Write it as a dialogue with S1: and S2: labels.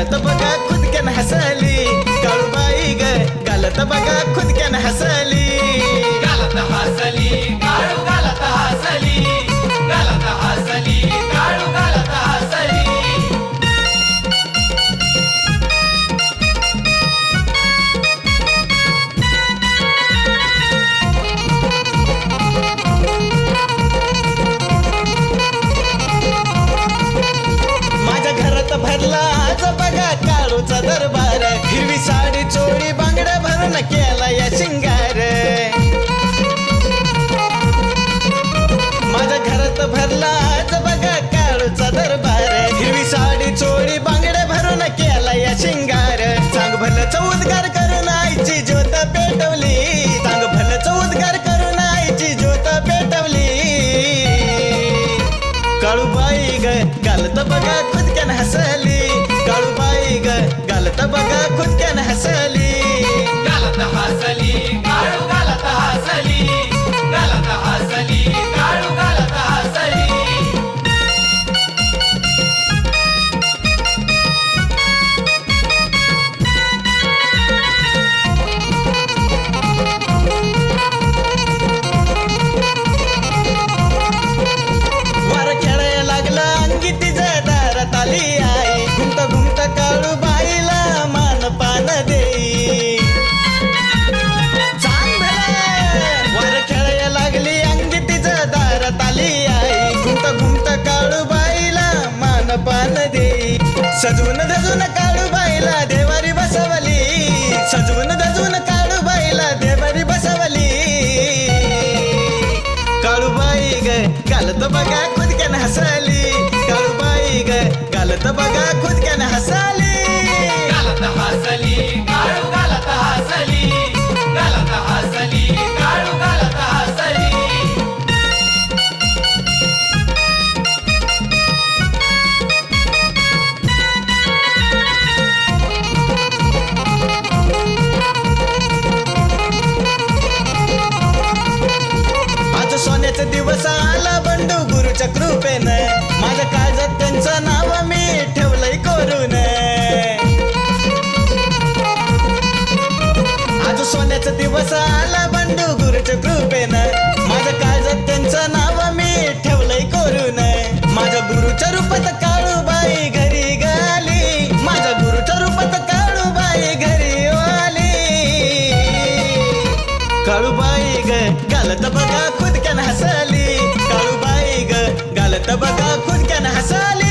S1: घालत बघा खुदक्यान हसली, काळूबाई ग घालत बघा खुदक्यान हसली.
S2: घालत हसली काळू घालत हसली, घालत हसली काळू घालत हसली.
S1: माझ्या घरात भरला आज बघा काळूचा दरबार, हिरवी साडी चोळी बांगड्या भरून केला या शिंगार. माझ्या घरात भरला आज बघा काळूचा दरबार, हिरवी साडी चोळी बांगड्या भरून केला या शिंगार. चांग भलच उद्गार करून आईची ज्योत पेटवली, चांग भलच उद्गार करून आईची ज्योत पेटवली. काळूबाई ग घालत बघा खुदक्यान हसली, काळूबाई ग घालत बघा खुदक्यान हसली.
S2: घालत हसली काळू घालत हसली, घालत हसली काळू घालत हसली.
S1: वार खेळायला लागला अंगी तिच्या दारात आली आई, घुमत घुमत काळूबाईला मान पान देई. चांग भलं. वार खेळायला लागली अंगी तिच्या दारात आली आई, घुमत घुमत काळूबाईला मान पान देई. सजवून धजून काळूबाईला देवारी बसवली, सजवून धजून काळूबाईला देवारी बसवली. काळूबाई ग घालत बघा खुदक्यान हसली, काळूबाई ग घालत बघा खुदक्यान हसली.
S2: घालत हसली काळू घालत हसली, घालत हसली काळू घालत हसली.
S1: आज सोन्याचा दिवस आला बंडू गुरुच्या कृपेनं, माझ्या काळजात त्यांचं नाव मी ठेवलंय कोरून. आज सोन्याचा दिवस आला बंडू गुरुच्या कृपेनं, माझ्या काळजात त्यांचं नाव मी ठेवलंय कोरून. माझ्या गुरुच्या रूपात काळूबाई घरी गाली, माझ्या गुरुच्या रूपात काळूबाई घरी आली. काळूबाई ग घालत बघा खुदक्यान हसली, काळूबाई ग घालत बघा खुदक्यान हसली.